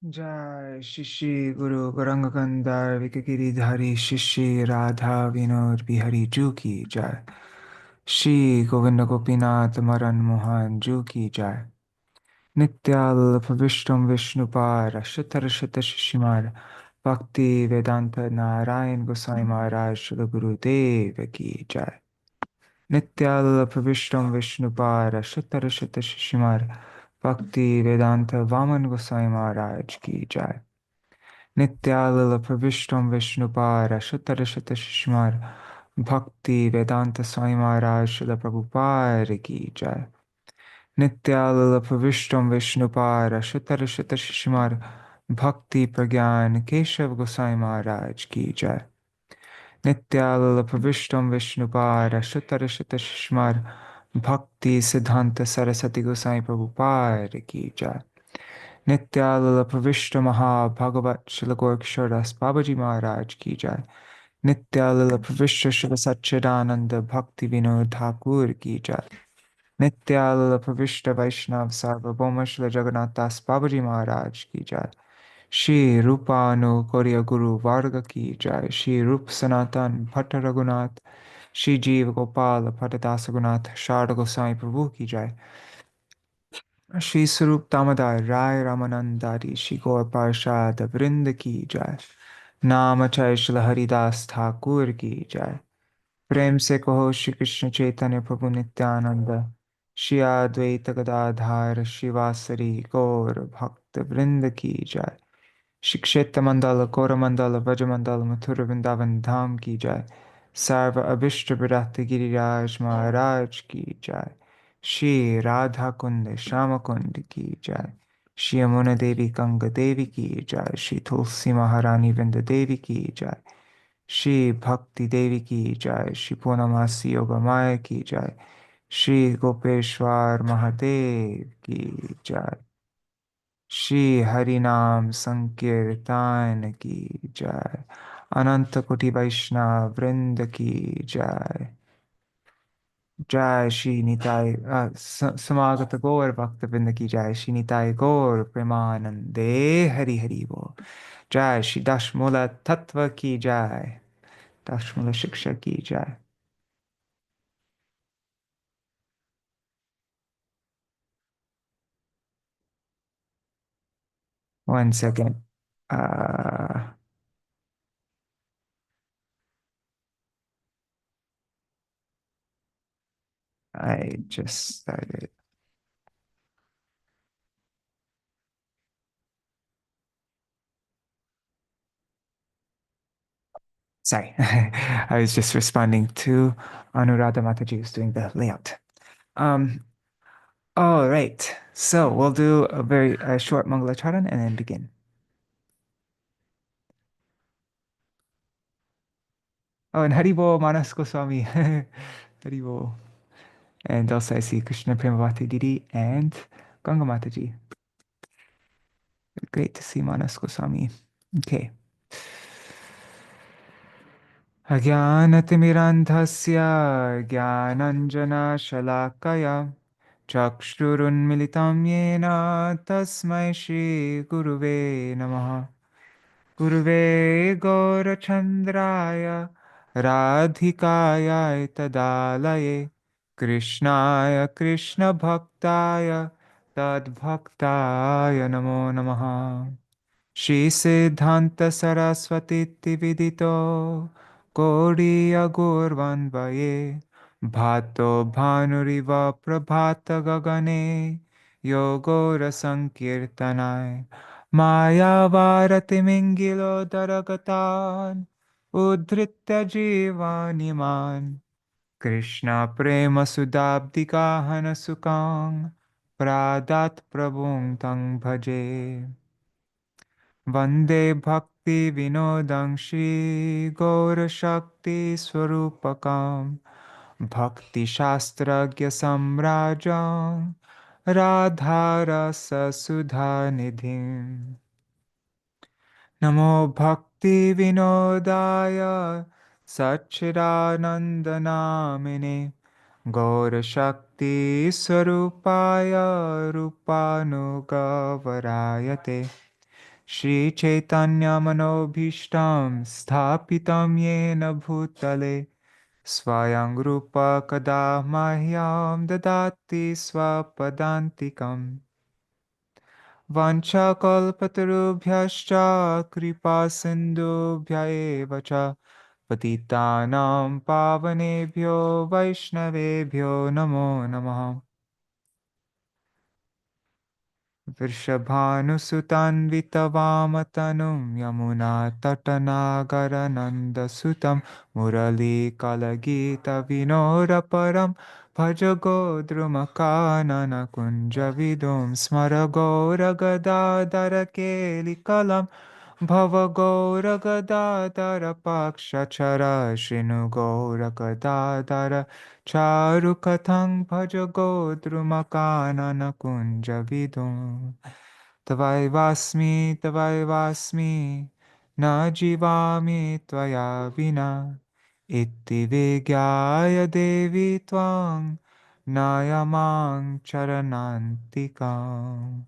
Jai Shishi Guru Gauranga Gandhar Vikagiri Shishi Radha Vinod Bihari Juki Jai Shri Govinda Gopinath Maran Mohan Juki Jai Nityal Pavishtam Vishnupara Shatar Shata Shishimar Bhakti Vedanta Narayan Gosai Maharaj Shri Guru Deva Ki Jai Nityal Pravishtam Vishnupara Shatar Shata Shishimar Bhakti Vedanta Vaman Gosai Maharaj Ki Jai Nityalila Pravishtam Vishnupara Shatar Shata Shishimar Bhakti Vedanta Swami Maharaj Srila Prabhupada Ki Jai Nityalila Pravishtam Vishnupara Shatar Shata Shishimar Bhakti Pragyan Keshav Gosai Maharaj Ki Jai Nityalila Pravishtam Vishnupara Shatar Shata Shishimar Bhakti Siddhanta Sarasati Gosai Prabhupada Ki Jai Nityalila Pravishta Maha Bhagavat Shila Gorksharas Babaji Maharaj Ki Jai Nityalila Pravishta Shila Satchidananda Bhakti Vinod Thakur Ki Jai Nityalila Pravishta Vaishnav Sarvabhauma Shila Jagannath Das Babaji Maharaj Ki Jai Shri Rupanu Korya Guru Varga Ki Jai Shri Rup Sanatan Bhatta Raghunath Shri Jeev Gopal Bhattadasa Gunath Sharda Goswami Prabhu Ki Jai Shri Sarup Damodar Rai Ramanandari Shri Gaur Parshad Vrinda Ki Jai Namachay Shri Haridas Thakur Ki Jai Prem Se Kaho Shri Krishna Chaitanya Prabhu Nityananda Shri Advaita Gadadhar Shivasari Gaur Bhakta Vrinda Ki Jai Shiksheta Mandala Kora Mandala Vaja Mandala Mathura Vrindavan Dham Ki Jai Sarva Abhishta Bharata Giriraj Maharaj Ki Jai Śrī Rādhā Kund Shama Kund Ki Jai Shri Yamuna Devi Ganga Devi Ki Jai Shri Tulsi Maharani Vrinda Devi Ki Jai Shri Bhakti Devi Ki Jai Shri Purnamasi Yoga Maya Ki Jai Shri Gopeshwar Mahadev Ki Jai Shri Harinam Sankirtan Ki Jai Ananta Koti Vaishnava Vrinda Ki Jai Jai Shri Nitai Samagata Gaur Bhakta Vrinda Ki Jai Shri Nitai Gaur Premanande Hari Hari Bo Jai Shri Daśa-mūla Tattva Ki Jai Daśa-mūla Shiksha Ki Jai 1 second. Uh, I just started. Sorry, I was just responding to Anuradha Mataji who's doing the layout. Um, all right, so we'll do a very short Mangalacharan and then begin. Oh, and Haribo Manas Goswami. Haribo. And also I see Krishna Premavati Didi and Ganga Mataji. Great to see Manas Goswami. Okay. अज्ञानतिमिरान्धस्य ज्ञानञ्जनशलाकया चक्षुरुन्मिलितं येन तस्मै श्रीगुरुवे नमः गुरुवे गौरचन्द्राय राधिकाय तदालये कृष्णाय कृष्णभक्ताय तद्भक्ताय नमो नमः श्रीसिद्धान्तसरस्वतीति विदितो गौरीयगौर्वान्वये भातो भानुरिव प्रभातगगने योगोरसङ्कीर्तनाय मायावारतिमिङ्गिलोदरगतान् उद्धृत्य जीवानिमान् कृष्णप्रेमसुधाब्दिकाहनसुकां प्रादात् प्रभुं तं भजे वन्दे भक्तिविनोदं श्रीगौरशक्तिस्वरूपकं भक्तिशास्त्रज्ञसम्राजं राधारससुधानिधिम् नमो भक्तिविनोदाय सच्चिदानन्दनामिने गौरशक्तिस्वरूपाय रूपानुगवराय ते Shri Chaitanya Manobhishtam Sthapitam Yena Bhutale Swayang Rupa Kada Mahyam Dadati Swapadantikam Vancha Kalpatarubhyascha Kripa Sindhubhya eva cha Patitanam Pavanebhyo Vaishnavebhyo Namo Namaha Vrishabhanusutanvitavamatanum Yamuna Tatanagaranandasutam Murali Kalagita Vinoraparam Bhajagodrumakanana Kunjavidum Smaragoragadadara Kelikalam Bhavagoragadadara Pakshachara Shinugoragadadara Charukathang Bhajagodrumakanana Kunjavidum Tavai vasmi na jivami tvaya vina iti vigyaya devi tvang nayamang charanantikam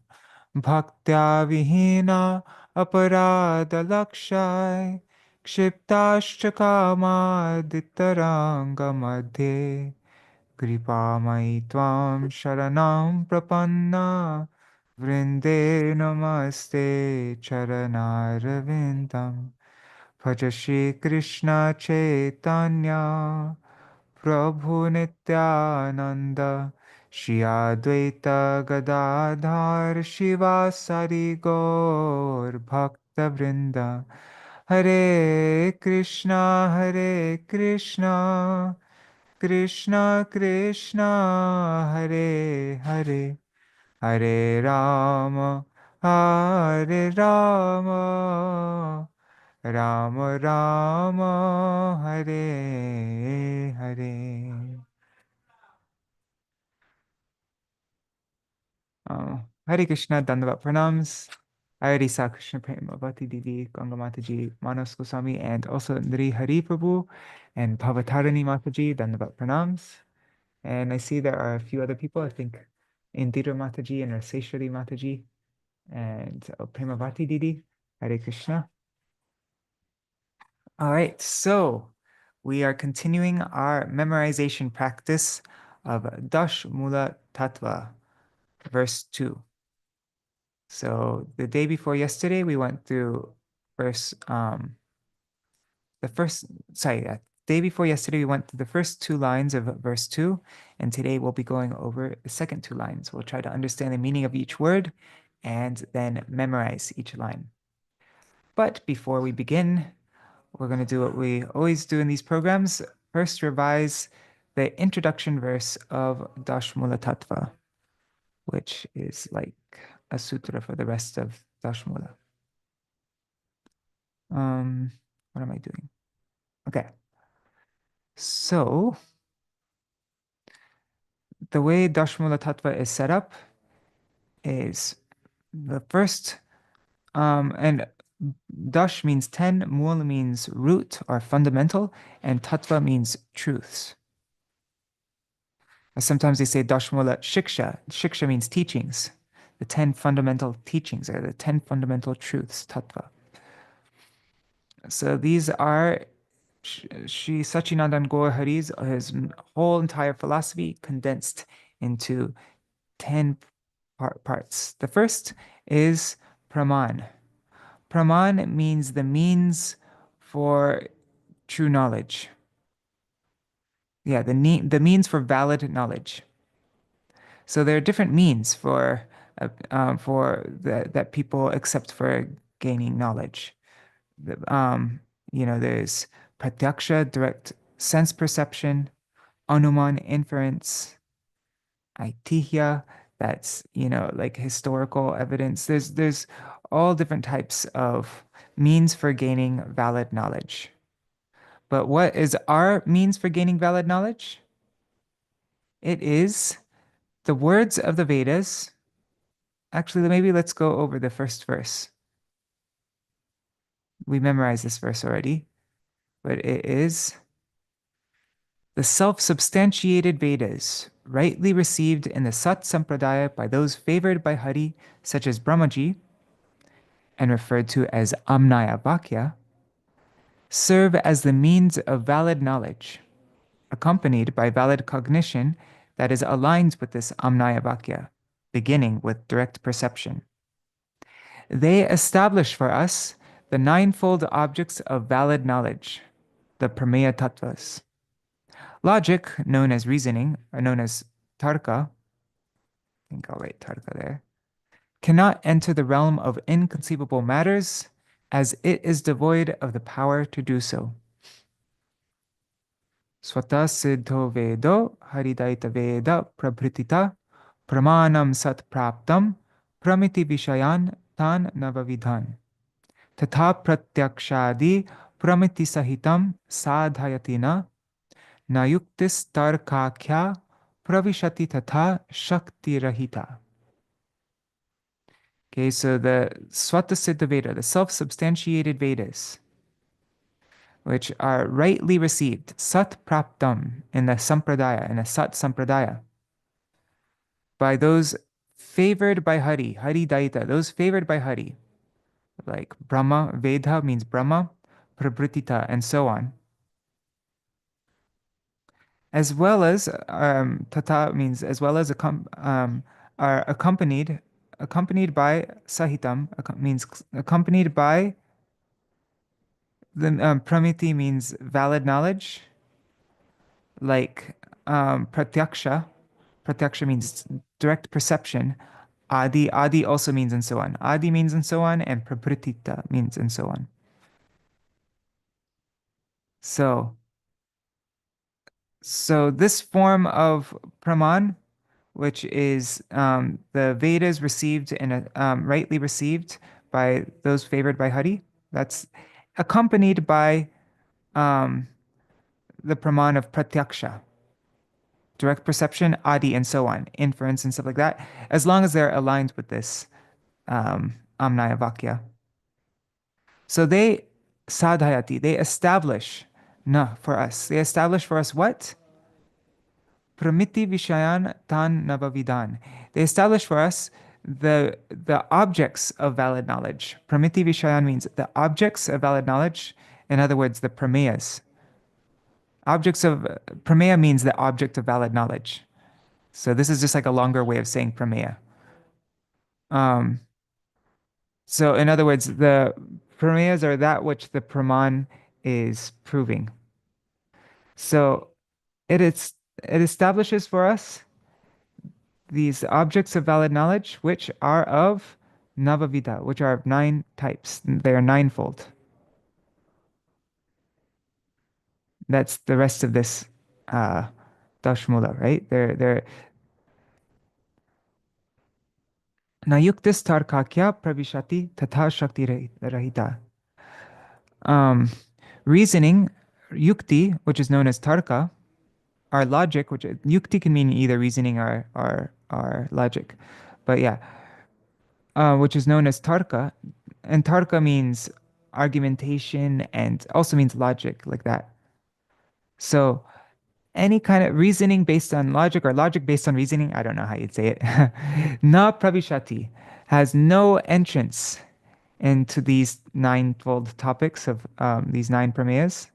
bhaktya vihina aparada lakshai kshiptascha kamadittaranga madhe Kripamai tvam sharanam prapanna vrinde namaste charanarvindam Bhaja Shri Krishna Chaitanya Prabhu Nityananda Shri Advaita Gadadhar Shivasari Gaur Bhakta Vrinda Hare Krishna Krishna Krishna Hare Hare Hare Rama Hare Rama Rama Rama Hare Hare Hare Krishna Dandavat Pranams. I already saw Krishna Prema Bhakti Didi, Ganga Mataji, Manas Goswami, and also Shri Hari Prabhu and Bhavatarani Mataji, Dandavat Pranams. And I see there are a few other people, I think Indra Mataji and Raseshwari Mataji and Premavati Didi. Hare Krishna. All right, so we are continuing our memorization practice of Daśa-mūla Tattva, verse 2. So the day before yesterday, we went through day before yesterday, we went through the first 2 lines of verse 2, and today we'll be going over the second 2 lines. We'll try to understand the meaning of each word and then memorize each line. But before we begin, we're going to do what we always do in these programs. First, revise the introduction verse of Daśa-mūla Tattva, which is like a sutra for the rest of Daśa-mūla. What am I doing? Okay. So the way Daśa-mūla Tattva is set up is the first, and Dash means 10, Mūla means root or fundamental, and Tattva means truths. Sometimes they say Daśa-mūla Shiksha. Shiksha means teachings. The 10 fundamental teachings are the 10 fundamental truths, Tattva. So these are Sri Sachinandan Gaur Hari's, his whole entire philosophy condensed into 10 parts. The first is Praman. Praman means the means for true knowledge. Yeah, the means for valid knowledge. So there are different means for that people accept for gaining knowledge. There's pratyaksha, direct sense perception, anuman, inference, aitihya, that's like historical evidence. There's all different types of means for gaining valid knowledge. But what is our means for gaining valid knowledge? It is the words of the Vedas. Actually, maybe let's go over the first verse. We memorized this verse already, but it is the self-substantiated Vedas, rightly received in the Sat Sampradaya by those favored by Hari, such as Brahmaji, and referred to as amnaya vakya, serve as the means of valid knowledge, accompanied by valid cognition that is aligned with this amnaya vakya, beginning with direct perception. They establish for us the ninefold objects of valid knowledge, the Parama-tattvas. Logic, known as reasoning, or known as tarka, I think I'll write tarka there, cannot enter the realm of inconceivable matters as it is devoid of the power to do so. Swata siddho vedo haridaita veda prabhritita pramanam sat praptam pramiti vishayan tan nava-vidhan tatha pratyakshadi pramiti sahitam sadhayatina nayuktis tarkakya pravishati tatha shakti-rahita. Okay, so the Swata Siddha Veda, the self-substantiated Vedas, which are rightly received, sat praptam, in the sampradaya, in the sat sampradaya, by those favored by Hari, Hari Daita, those favored by Hari, like Brahma, Veda means Brahma, Prabhritita, and so on, as well as tata means as well as are accompanied by sahitam, means accompanied by the pramiti means valid knowledge, like pratyaksha. Pratyaksha means direct perception. Adi also means and so on. Adi means and so on, and prabhritita means and so on. So this form of praman, which is the Vedas received and rightly received by those favored by Hari, that's accompanied by the praman of pratyaksha, direct perception, adi, and so on, inference and stuff like that, as long as they're aligned with this amnaya vakya. So they sadhayati, they establish for us. They establish for us what? Pramiti vishayan tan nava-vidhan. They establish for us the objects of valid knowledge. Pramiti vishayan means the objects of valid knowledge. In other words, the pramayas. Pramaya means the object of valid knowledge. So this is just like a longer way of saying pramaya. So in other words, the pramayas are that which the praman is proving. So it establishes for us these objects of valid knowledge, which are of nava-vida, which are of 9 types. They are ninefold. That's the rest of this Daśa-mūla, right? They're nayuktis tarkakya pravishati tatha shakti-rahita. Reasoning, yukti, which is known as tarka, our logic, which yukti can mean either reasoning or logic, but yeah, which is known as tarka, and tarka means argumentation and also means logic, like that. So any kind of reasoning based on logic or logic based on reasoning, I don't know how you'd say it, na pravishati, has no entrance into these ninefold topics of these 9 pramayas.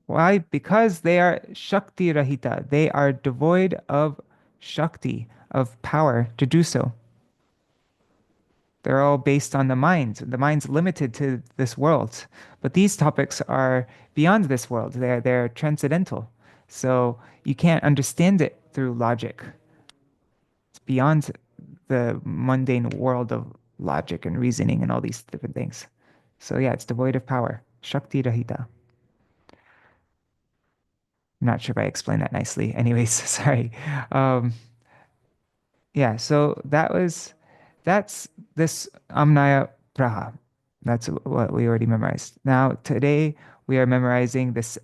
Why? Because they are shakti-rahita. They are devoid of shakti, of power to do so. They're all based on the mind. The mind's limited to this world. But these topics are beyond this world. They're transcendental. So you can't understand it through logic. It's beyond the mundane world of logic and reasoning and all these different things. So yeah, it's devoid of power. Shakti-rahita. I'm not sure if I explained that nicely. Anyways, sorry. Yeah, so that's this Amnaya Praha. That's what we already memorized. Now, today we are memorizing this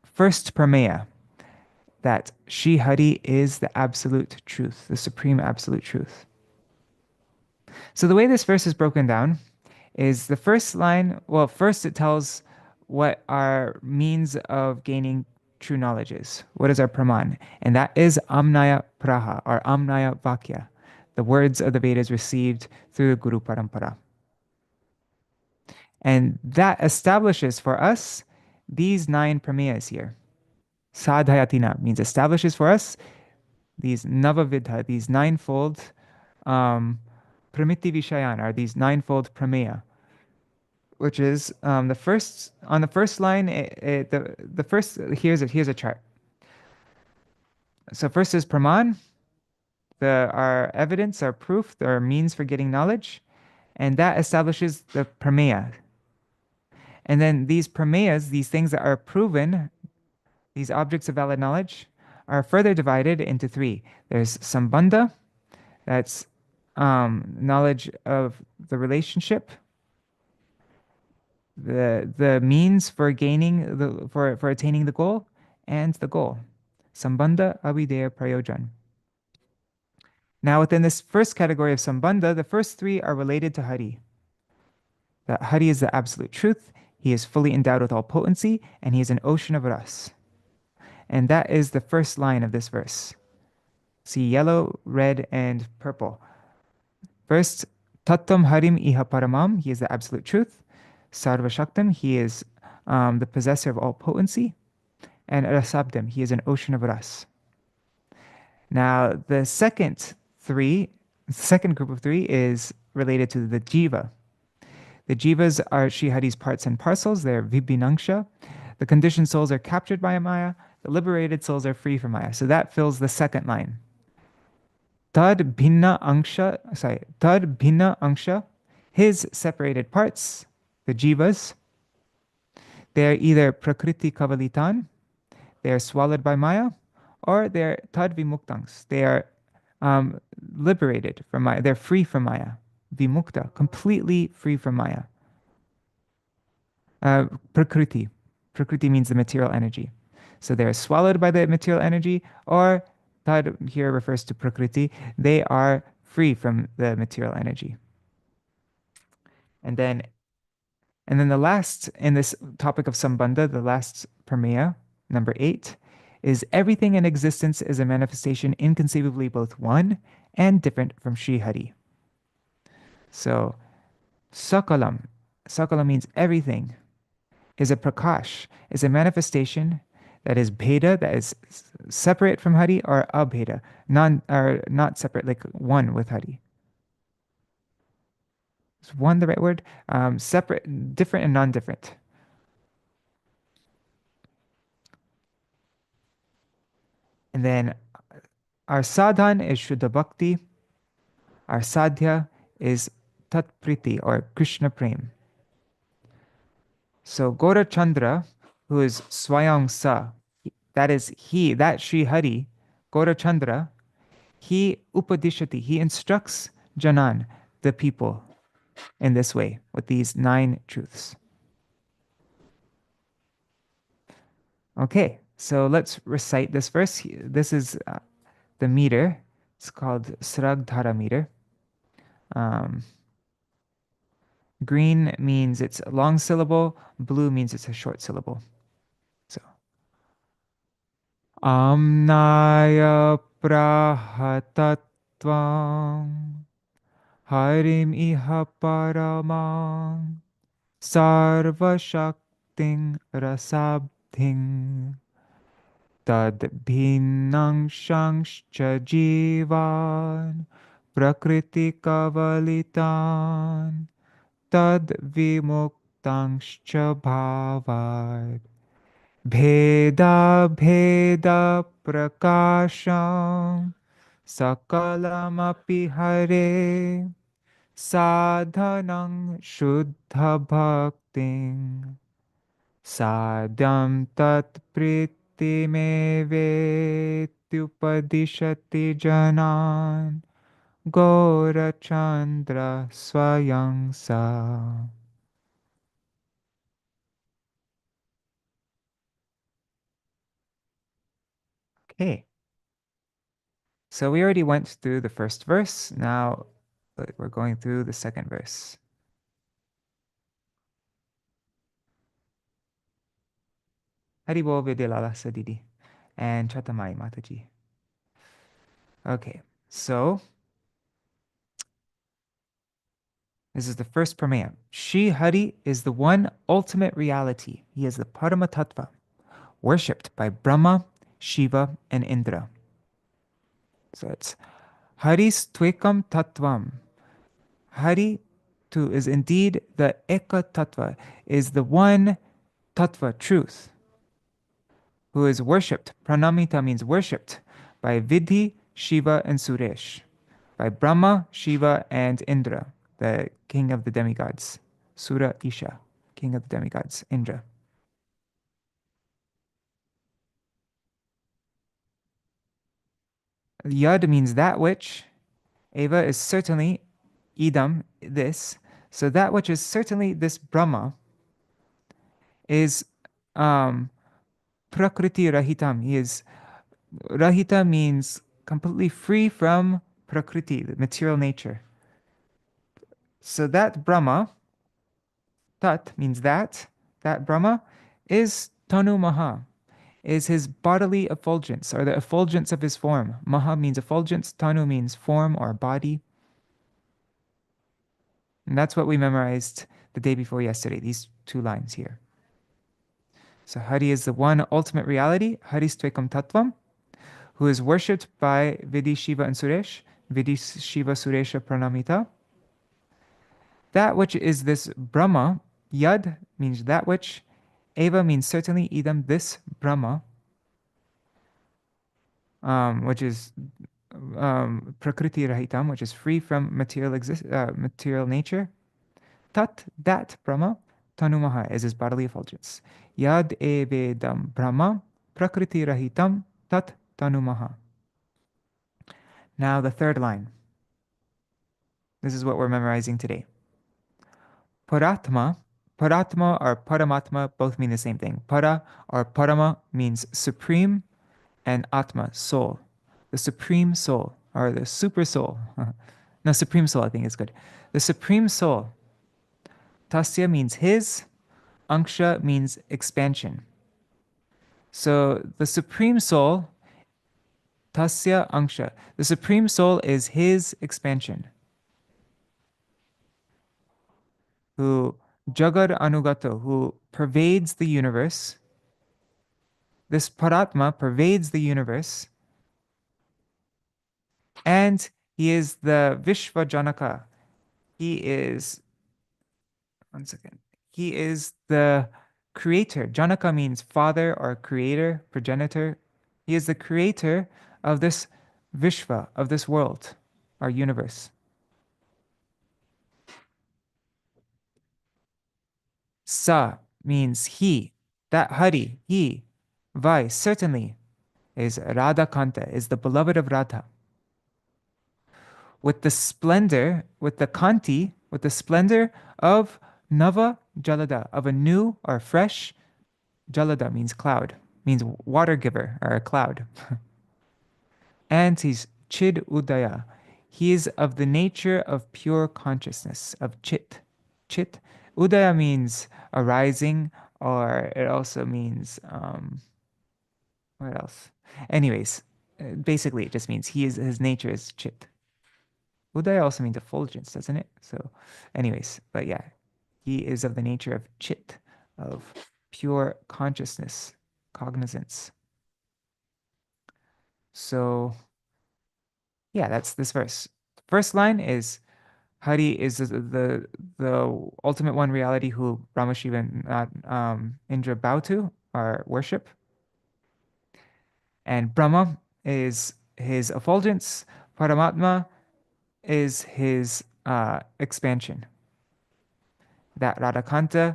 first Pramaya, that Śrī Hari is the absolute truth, the supreme absolute truth. So the way this verse is broken down is the first line, well, first it tells what our means of gaining true knowledge is. What is our praman? And that is Amnaya Praha, or Amnaya Vakya, the words of the Vedas received through the Guru Parampara. And that establishes for us these 9 prameyas here. Sadhayatina means establishes for us these navavidha, these ninefold pramiti-vishayan, are these ninefold prameya, which is the first, on the first line, the first, here's a chart. So first is praman, our evidence, our proof, our means for getting knowledge, and that establishes the prameya. And then these prameyas, these things that are proven, these objects of valid knowledge, are further divided into 3. There's sambandha, that's knowledge of the relationship, the means for gaining for attaining the goal, and the goal. Sambandha, avideya, prayojan. Now within this first category of sambandha, the first 3 are related to Hari. That Hari is the absolute truth, he is fully endowed with all potency, and he is an ocean of ras. And that is the first line of this verse. See yellow, red, and purple. First, tattvaṁ harim iha paramam, he is the absolute truth. Sarva shaktam, he is the possessor of all potency. And rasabdam, he is an ocean of ras. Now, the second group of 3 is related to the jiva. The jivas are Śrī Hari's parts and parcels, they're vibhinangsha. The conditioned souls are captured by Maya, the liberated souls are free from Maya. So that fills the second line. Tad bhinna angsha, his separated parts, the jivas, they are either prakrti-kavalitan, they are swallowed by Maya, or they're tad vimuktangs, they are liberated from Maya, they're free from Maya. Vimukta, completely free from Maya. Prakriti. Prakriti means the material energy. So they're swallowed by the material energy, or tad here refers to prakriti, they are free from the material energy. And then the last, in this topic of sambandha, the last prameya, number 8, is everything in existence is a manifestation inconceivably both one and different from Śrī Hari. So, sakalam means everything, is a prakash, is a manifestation that is bheda, that is separate from Hari, or abheda, not separate, like one with Hari. Is one the right word? Separate, different, and non-different. And then our sadhan is Shuddha Bhakti. Our sadhya is Tat-priti, or Krishna Prem. So Gaura Chandra, who is Swayam Sa, that is he, that Śrī Hari, Gaura Chandra, he upadishati, he instructs Janan, the people, in this way, with these 9 truths. Okay, so let's recite this verse. This is the meter. It's called Sragdhara meter. Green means it's a long syllable, blue means it's a short syllable. So, Amnaya praha-tattvaṁ harim iha paramam sarva-shakting rasabdhing tad bhinnangshangscha jivan prakriti-kavalitan tad vimuktangscha bhavad bheda prakasham sakalamapi hare sadhanang shuddha bhakting sadhyam tat pritimevetyupadishati janan Gaura Chandra Swayam Sa. Okay. So we already went through the first verse. Now we're going through the second verse. Haribo Vidilala Sadidi and Chatamai Mataji. Okay, so This is the first pramaya. Śrī Hari is the one ultimate reality. He is the Parama-tattva, worshipped by Brahma, Shiva, and Indra. So it's Haris tvekam tattvaṁ. Hari too is indeed the eka-tattva, is the one tattva, truth, who is worshipped. Pranamita means worshipped by Vidhi, Shiva, and Suresh, by Brahma, Shiva, and Indra, the king of the demigods. Sura Isha, king of the demigods, Indra. Yad means that which. Eva is certainly. Idam, this. So that which is certainly this Brahma is prakṛti-rahitaṁ. He is, rahita means completely free from prakriti, the material nature. So that Brahma, tat means that Brahma is tanu-mahaḥ, is his bodily effulgence, or the effulgence of his form. Maha means effulgence, tanu means form or body. And that's what we memorized the day before yesterday, these two lines here. So Hari is the one ultimate reality, Haris tvekam tattvaṁ, who is worshipped by vidhi-śiva and suresh, vidhi-śiva-sureśa-praṇamitaḥ. That which is this Brahma, yad means that which, eva means certainly, idam, this Brahma, which is prakṛti-rahitaṁ, which is free from material nature. Tat, that Brahma, tanu-mahaḥ, is his bodily effulgence. Yad evedaṁ Brahma, prakṛti-rahitaṁ, tat tanu-mahaḥ. Now the third line. This is what we're memorizing today. Parātmā, parātmā or parāmatmā both mean the same thing. Para or parama means supreme, and atma, soul. The supreme soul, or the super soul. No, supreme soul I think is good. The supreme soul. Tasya means his, anksha means expansion. So the supreme soul, tasya anksha, the supreme soul is his expansion. Who jagad-anugato, who pervades the universe. This parātmā pervades the universe. And he is the viśva-janakaḥ. He is, one second, he is the creator. Janaka means father or creator, progenitor. He is the creator of this vishva, of this world, our universe. Sa means he, that Hari, he, vai, certainly, is rādhā-kānto, is the beloved of Radha. With the splendor, with the kanti, with the splendor of nava-jalada, of a new or fresh, jalada means cloud, means water giver or a cloud. And he's cid-udayaḥ. He is of the nature of pure consciousness, of chit. Chit. Udaya means arising, or it also means, what else? Anyways, basically it just means his nature is chit. Udaya also means effulgence, doesn't it? So anyways, but yeah, he is of the nature of chit, of pure consciousness, cognizance. So yeah, that's this verse. First line is Hari is the ultimate one reality who Brahma, Shiva, and Indra bow to or worship. And Brahma is his effulgence. Parātmā is his expansion. That rādhā-kānto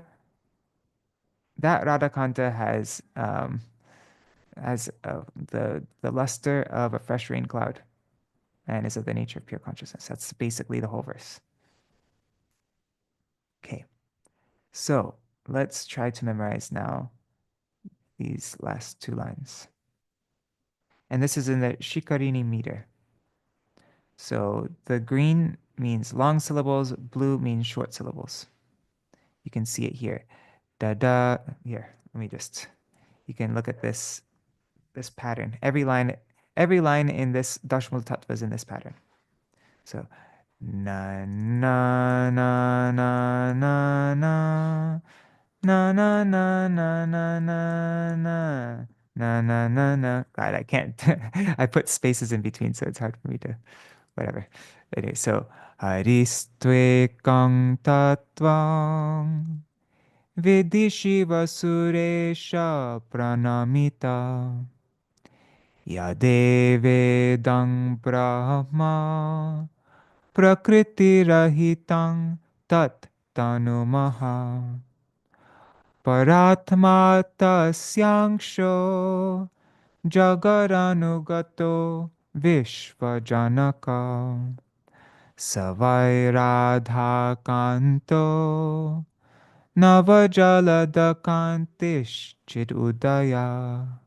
has the luster of a fresh rain cloud and is of the nature of pure consciousness. That's basically the whole verse. Okay, so let's try to memorize now these last two lines. And this is in the Shikarini meter. So the green means long syllables, blue means short syllables. You can see it here. Da-da, here, let me just, you can look at this pattern. Every line in this Daśa-mūla tattva is in this pattern. So Na na na na na na na na na na na na na na na na. God, I can't. I put spaces in between, so it's hard for me to whatever. Anyway, so haristve-ekaṁ tattvaṁ vidhi-śiva-sureśa-praṇamitaḥ yadevedaṁ Brahma prakṛti-rahitaṁ tat tanu-mahaḥ parātmā tasyāṁśo jagad-anugato viśva-janakaḥ savai rādhā-kānto nava-jalada-kāntiś cid-udayaḥ.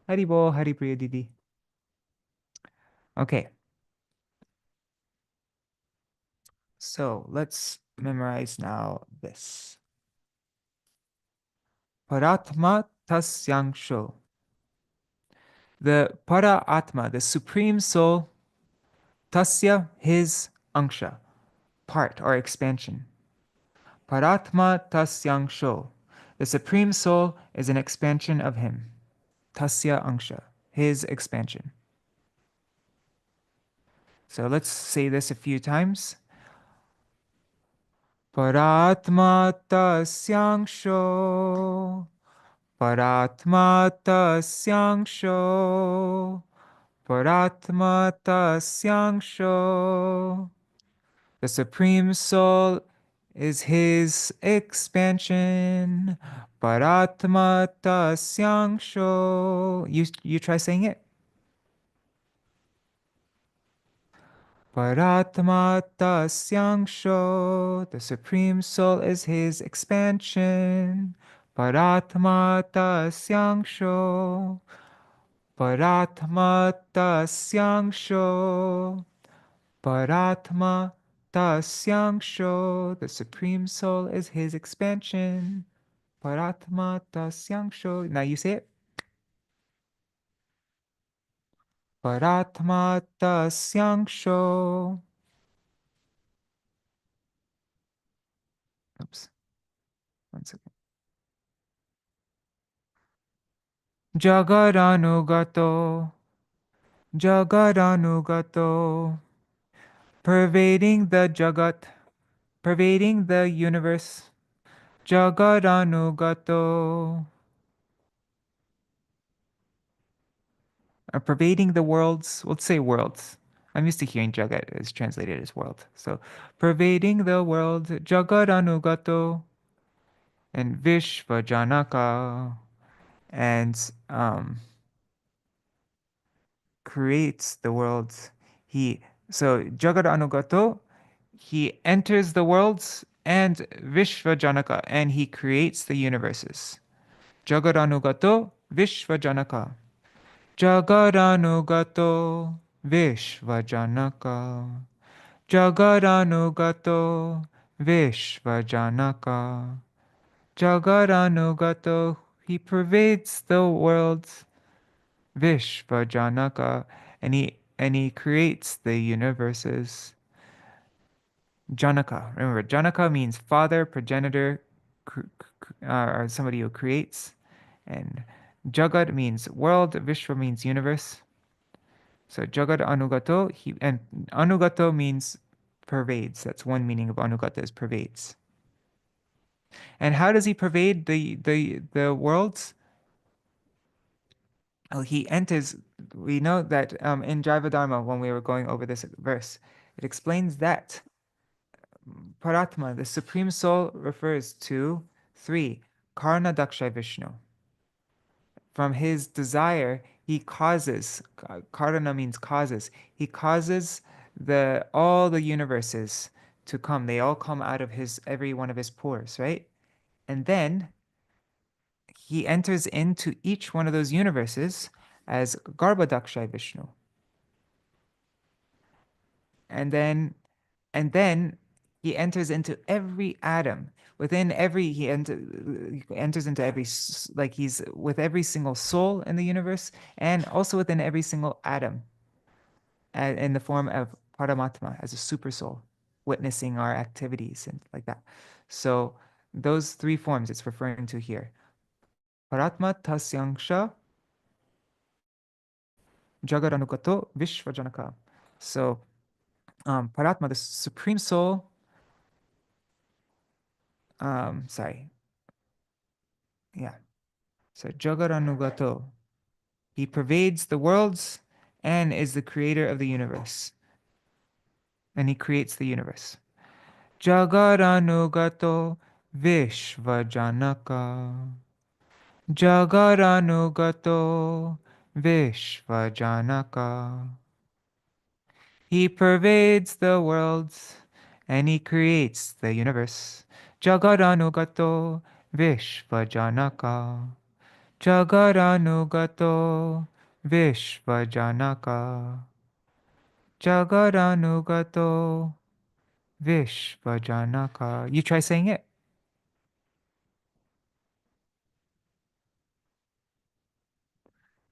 Hari bol, Hari Priya Didi. Okay, so let's memorize now this. Parātmā tasyāṁśo. The parātmā, the supreme soul, tasya, his, angsha, part or expansion. Parātmā tasyāṁśo. The supreme soul is an expansion of him. Tasya angsha, his expansion. So let's say this a few times. Parātmā tasyāṁśo. Parātmā tasyāṁśo. Parātmā tasyāṁśo. The Supreme Soul is his expansion. Parātmā tasyāṁśo. You try saying it. Parātmā tasyāṁśo. The Supreme Soul is his expansion. Parātmā tasyāṁśo. Parātmā tasyāṁśo. Parātmā tasyāṁśo. The Supreme Soul is his expansion. Parātmā tasyāṁśo. Now you say it. Parātmā tasyāṁśo. Oops. One second. Jagad-anugato. Jagad-anugato. Pervading the jagat. Pervading the universe. Jagad-anugato. Pervading the worlds. Let's say worlds. I'm used to hearing jagat is translated as world. So pervading the world, jagad-anugato, and viśva-janakaḥ, and creates the worlds. So jagad-anugato, he enters the worlds, and viśva-janakaḥ, and he creates the universes. Jagad-anugato, viśva-janakaḥ. Jagad-anugato, viśva-janakaḥ. Jagad-anugato, viśva-janakaḥ. Jagad-anugato, he pervades the worlds. Viśva-janakaḥ, and he creates the universes. Janaka. Remember, Janaka means father, progenitor, or somebody who creates. And Jagad means world, Vishwa means universe. So jagad-anugato, and anugato means pervades. That's one meaning of anugato, is pervades. And how does he pervade the worlds? Well, he enters. We know that in Jaiva Dharma, when we were going over this verse, it explains that Parātmā, the Supreme Soul, refers to 3, Karna Daksha Vishnu. From his desire, he causes, Karana means causes, he causes all the universes to come. They all come out of every one of his pores, right? And then he enters into each one of those universes as Garbhadaksha Vishnu. And then he enters into every atom. Within every, he enters into every, like he's with every single soul in the universe, and also within every single atom. in the form of Parama-tattva, as a super soul, witnessing our activities and like that. So those three forms it's referring to here. Parātmā, tasyāṁśo, jagad-anugato, viśva-janakaḥ. So Parātmā, the supreme soul, sorry, yeah. So jagad-anugato, he pervades the worlds and is the creator of the universe. And he creates the universe. Jagad-anugato, viśva-janakaḥ. Jagad-anugato, viśva-janakaḥ. He pervades the worlds and he creates the universe. Jagad-anugato, viśva-janakaḥ. Jagad-anugato, viśva-janakaḥ. Jagad-anugato, viśva-janakaḥ. You try saying it.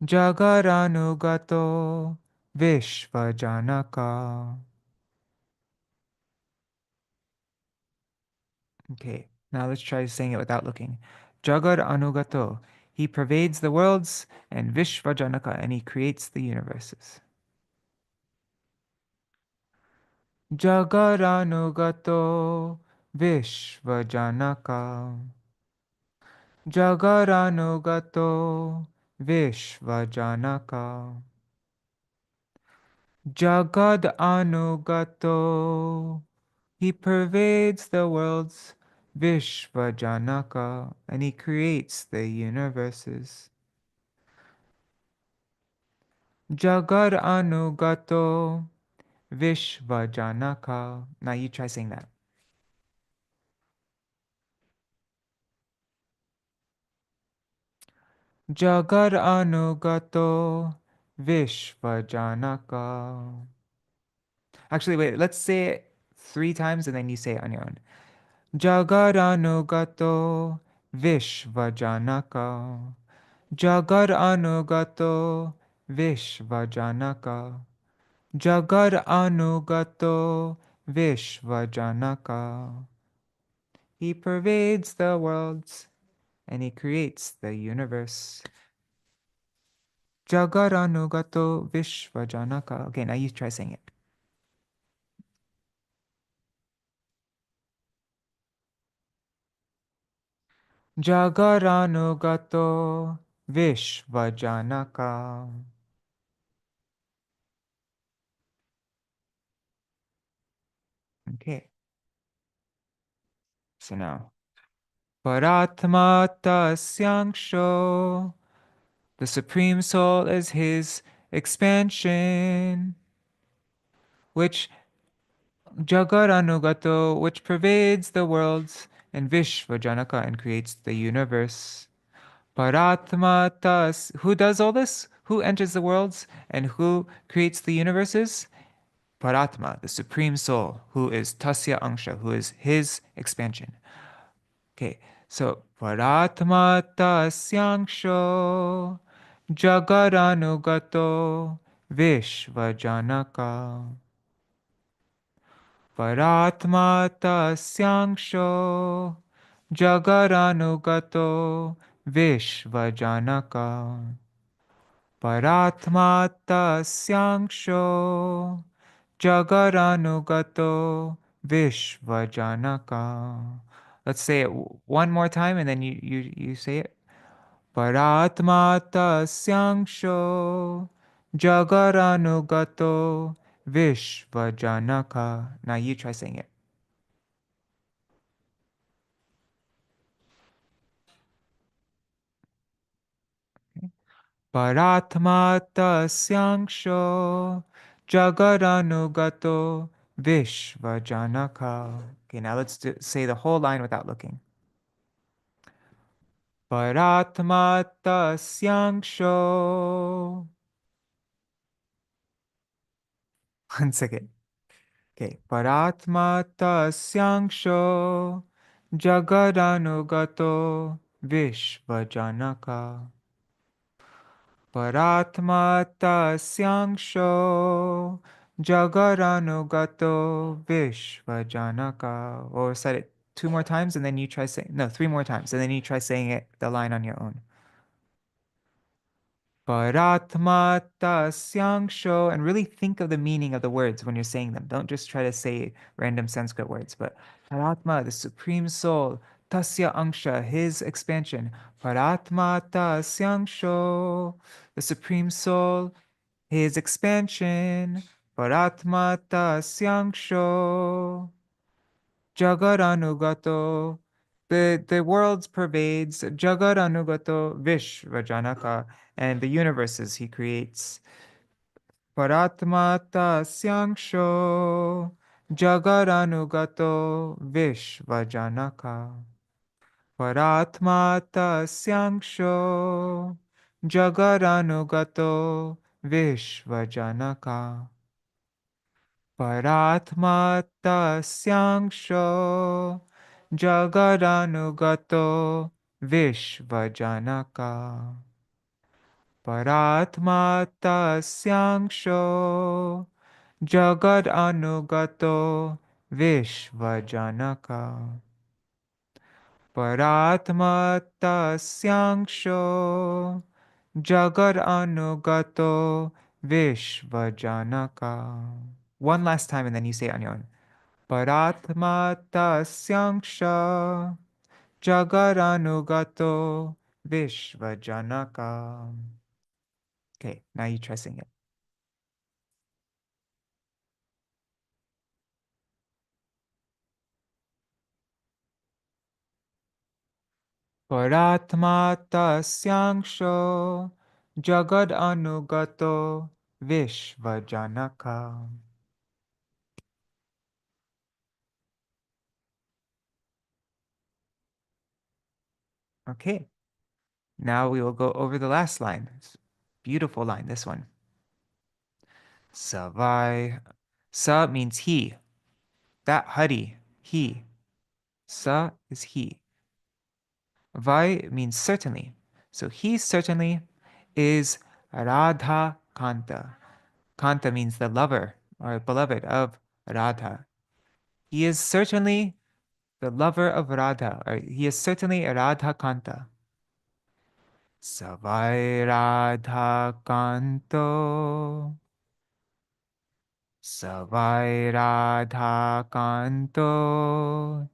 Jagad-anugato, viśva-janakaḥ. Okay, now let's try saying it without looking. Jagad-anugato, he pervades the worlds, and viśva-janakaḥ, and he creates the universes. Jagad-anugato, viśva-janakaḥ. Jagad-anugato, viśva-janakaḥ. Jagad-anugato, he pervades the worlds, viśva-janakaḥ, and he creates the universes. Jagad-anugato, viśva-janakaḥ. Now you try saying that. Jagad-anugato, viśva-janakaḥ. Actually, wait, let's say it 3 times and then you say it on your own. Jagad-anugato, viśva-janakaḥ. Jagad-anugato, viśva-janakaḥ. Jagad-anugato, viśva-janakaḥ. He pervades the worlds and he creates the universe. Jagad-anugato, viśva-janakaḥ. Okay, now you try saying it. Jagad-anugato, viśva-janakaḥ. Okay. So now, parātmā tasyāṁśo, the Supreme Soul is his expansion, which jagad-anugato, which pervades the worlds, and viśva-janakaḥ, and creates the universe. Parātmā who does all this? Who enters the worlds and who creates the universes? Parātmā, the Supreme Soul, who is tasyāṁśo, who is his expansion. Okay, so parātmā tasyāṁśo, jagad-anugato, viśva-janakaḥ. Parātmā tasyāṁśo, jagad-anugato, viśva-janakaḥ. Parātmā tasyāṁśo, jagad-anugato, viśva-janakaḥ. Let's say it one more time and then you say it. Parātmā tasyāṁśo, jagad-anugato, viśva-janakaḥ. Now you try saying it. Okay. Parātmā tasyāṁśo, jagad-anugato, viśva-janakaḥ. Okay, now let's say the whole line without looking. Parātmā tasyāṁśo. One second. Okay. Parātmā tasyāṁśo, jagad-anugato, viśva-janakaḥ. Parātmā tasyāṁśo, jagad-anugato viśva-janakaḥ. Or said it 2 more times and then you try saying, no, 3 more times, and then you try saying it, the line on your own. Parātmā tasyāṁśo, and really think of the meaning of the words when you're saying them. Don't just try to say random Sanskrit words, but Parātmā, the Supreme Soul, tasyāṁśo, his expansion. Parātmā tasyāṁśo, the Supreme Soul, his expansion. Parātmā tasyāṁśo, jagad-anugato, the world's pervades, jagad-anugato viśva-janakaḥ, and the universes he creates. Parātmā tasyāṁśo, jagad-anugato viśva-janakaḥ. Parātmā tasyāṁśo, jagad-anugato viśva-janakaḥ. Parātmā tasyāṁśo, jagad-anugato viśva-janakaḥ. Parātmā tasyāṁśo, jagad-anugato viśva-janakaḥ. Parātmā tasyāṁśo, jagad-anugato viśva-janakaḥ. One last time and then you say it on your own. Parātmā tasyāṁśo, jagad-anugato viśva-janakaḥ. Okay, now you try saying it. Parātmā tasyāṁśo, jagad-anugato viśva-janakaḥ. Okay, now we will go over the last line. It's a beautiful line, this one. Savai. Sa means he. That Hari, he. Sa is he. Vai means certainly. So he certainly is Rādhā-kānto. Kanta means the lover or beloved of Radha. He is certainly the lover of Radha, or he is certainly Rādhā-kānto. Savai Rādhā-kānto. Savai Rādhā-kānto.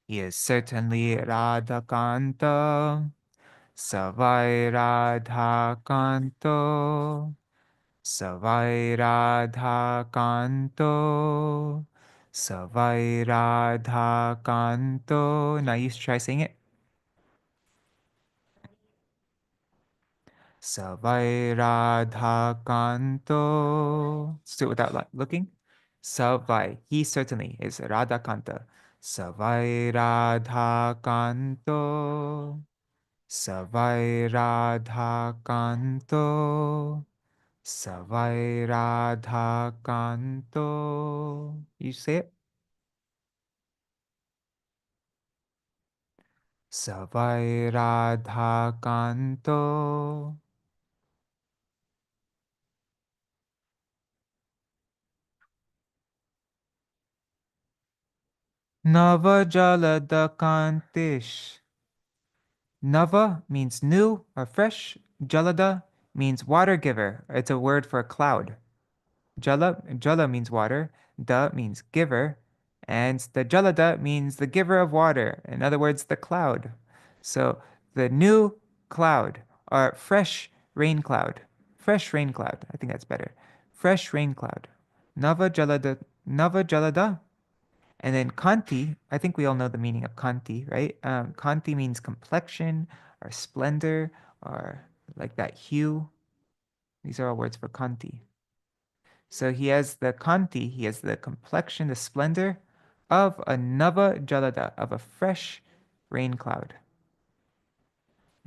He is certainly Rādhā-kānto. Savai Rādhā-kānto. Savai Rādhā-kānto. Savai Rādhā-kānto. Now you try saying it. Savai Rādhā-kānto. Let's do it without looking. Savai, he certainly is Rādhā-kānto. Savai Rādhā-kānto. Savai Rādhā-kānto. Savai Rādhā-kānto. You say it. Savai Rādhā-kānto. Nava-jalada-kāntiś. Nava means new or fresh. Jalada means water giver. It's a word for a cloud. Jala means water. Da means giver. And the jalada means the giver of water. In other words, the cloud. So the new cloud or fresh rain cloud. Fresh rain cloud. I think that's better. Fresh rain cloud. Nava-jalada. And then kanti, I think we all know the meaning of kanti, right? Kanti means complexion or splendor or like that hue. These are all words for kanti. So he has the kanti, he has the complexion, the splendor of a nava-jalada, of a fresh rain cloud.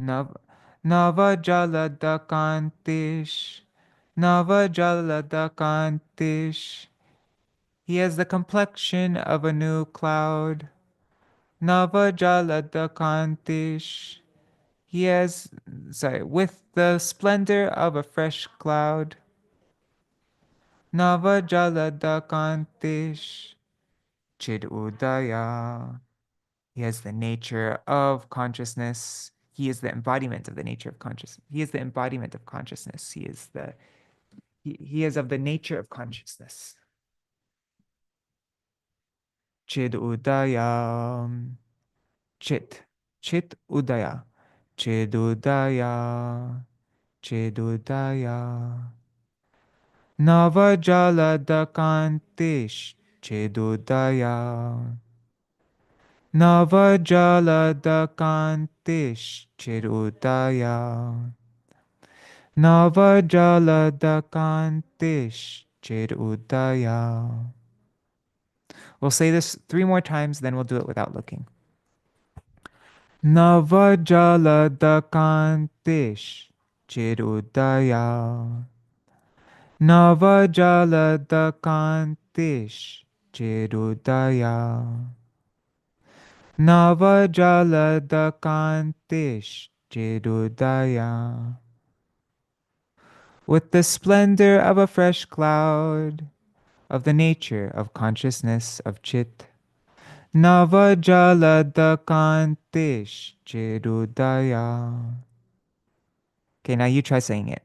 Nava-jalada-kāntiś, nava-jalada-kāntiś. He has the complexion of a new cloud. Nava-jalada-kāntiś. He has, with the splendor of a fresh cloud. nava-jalada-kāntiś, cid-udayaḥ. He has the nature of consciousness. He is the embodiment of the nature of consciousness. He is the embodiment of consciousness. He is of the nature of consciousness. Cid-udayaḥ. Cid-udayaḥ. Cid-udayaḥ. Cid-udayaḥ. Nava-jalada-kāntiś, cid-udayaḥ. Nava-jalada-kāntiś, cid-udayaḥ. Nava-jalada-kāntiś, cid-udayaḥ. We'll say this 3 more times, then we'll do it without looking. Nava-jalada-kāntiś, cid-udayaḥ. Nava-jalada-kāntiś, cid-udayaḥ. Nava-jalada-kāntiś, cid-udayaḥ. With the splendor of a fresh cloud, of the nature of consciousness of Chit, nava-jalada-kāntiś, cid-udayaḥ. Okay, now you try saying it.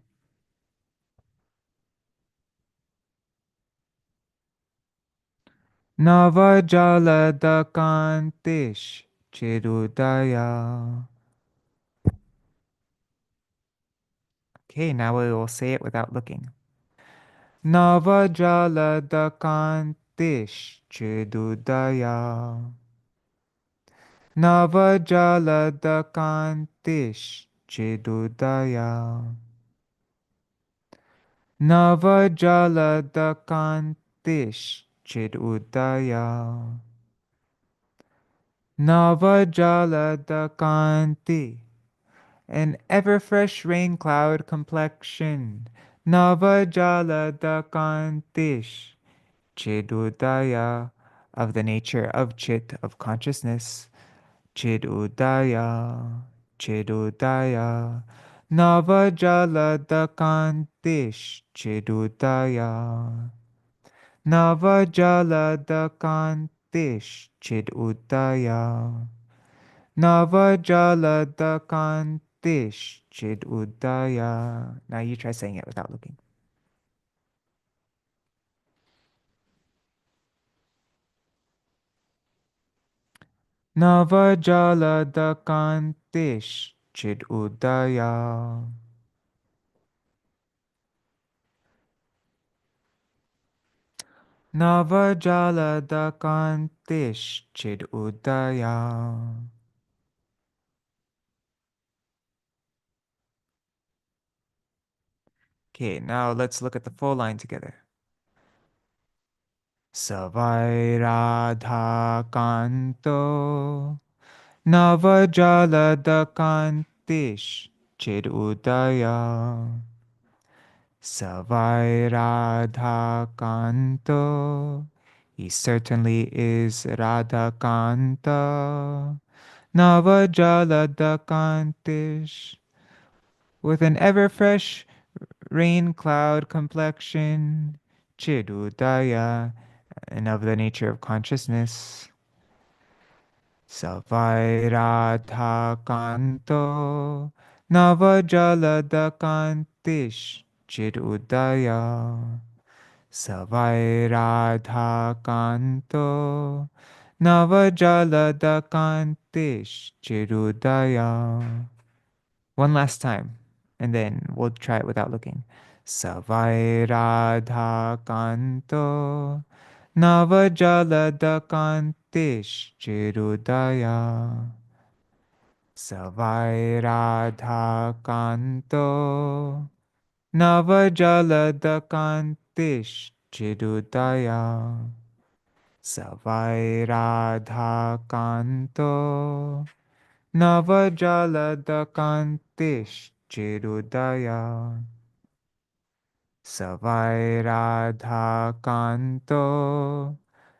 Nava-jalada-kāntiś, cid-udayaḥ. Okay, now we will say it without looking. Nava-jalada-kāntiś, cid-udayaḥ. Nava-jalada-kāntiś, cid-udayaḥ. Nava-jalada-kāntiś, cid-udayaḥ. Nava-jalada-kānti, an ever-fresh rain-cloud complexion. Nava-jalada-kāntiś, cid-udayaḥ, of the nature of Chit, of consciousness. Cid-udayaḥ, cid-udayaḥ. Nava-jalada-kāntiś, cid-udayaḥ. Nava-jalada-kāntiś, cid-udayaḥ. Nava-jalada-kāntiś, cid-udayaḥ. Now you try saying it without looking. Nava-jalada-kāntiś, cid-udayaḥ. Nava-jalada-kāntiś, cid-udayaḥ. Okay, now let's look at the full line together. Savai rādhā-kānto, nava-jalada-kāntiś, cid-udayaḥ. Savai rādhā-kānto, he certainly is rādhā-kānta. Nava-jalada-kāntiś, with an ever-fresh rain-cloud complexion, cid-udayaḥ, and of the nature of consciousness. Savai rādhā-kānto, nava-jalada-kāntiś, cid-udayaḥ. Savai rādhā-kānto, nava-jalada-kāntiś, cid-udayaḥ. One last time, and then we'll try it without looking. Savai rādhā-kānto, nava-jalada-kāntiś, cid-udayaḥ. Savai rādhā-kānto, nava-jalada-kāntiś, cid-udayaḥ. Savai rādhā-kānto, nava-jalada-kāntiś, cid-udayaḥ. Savai rādhā-kānto,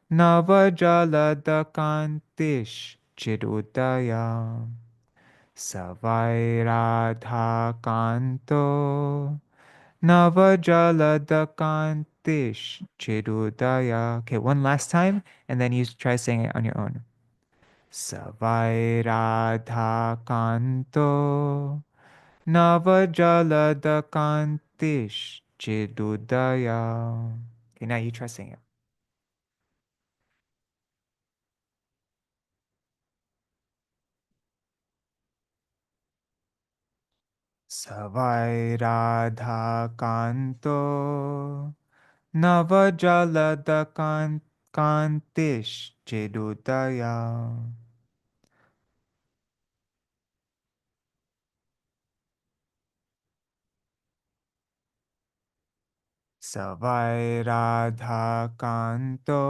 nava-jalada-kāntiś, cid-udayaḥ. Savai rādhā-kānto, nava-jalada-kāntiś, cid-udayaḥ. Okay, one last time, and then you try saying it on your own. Savai rādhā-kānto nava-jalada-kāntiś cid-udayaḥ. Okay, now you try saying it. Savai rādhā-kānto nava-jalada-kāntiś cid-udayaḥ. Savai rādhā-kānto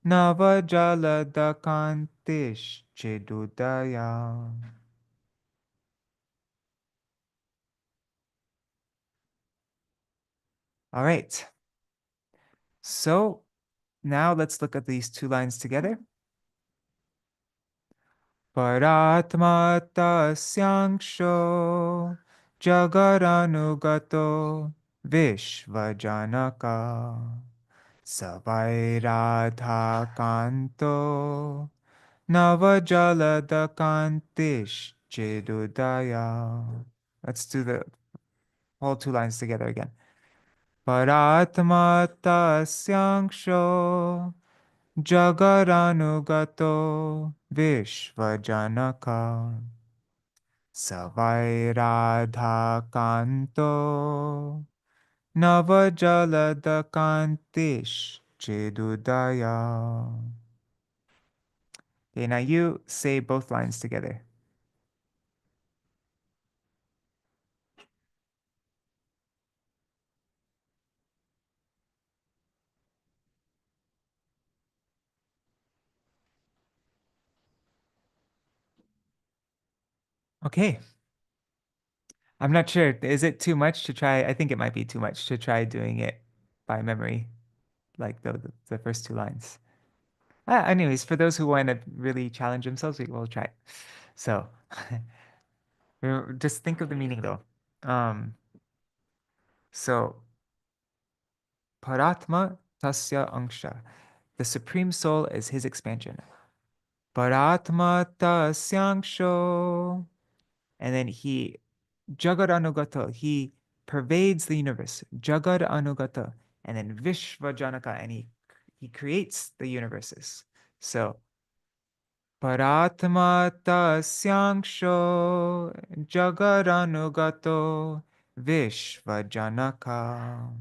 nava-jalada-kāntiś cid-udayaḥ. All right. So now let's look at these two lines together. Parātmā tasyāṁśo jagad-anugato viśva-janakaḥ savai rādhā-kānto nava-jalada-kāntiś cid-udayaḥ. Let's do the whole two lines together again. Parātmā tasyāṁśo jagad-anugato viśva-janakaḥ savai rādhā-kānto nava-jalada-kāntiś cid-udayaḥ. Okay, now you say both lines together. Okay. I'm not sure. Is it too much to try? I think it might be too much to try doing it by memory, like the first two lines. Anyways, for those who want to really challenge themselves, we will try. So just think of the meaning though. So parātmā tasyāṁśo. The Supreme Soul is his expansion. Parātmā tasyāṁśo. And then he jagad-anugato. He pervades the universe. Jagad-anugato. And then viśva-janakaḥ. And he creates the universes. So parātmā tasyāṁśo jagad-anugato viśva-janakaḥ.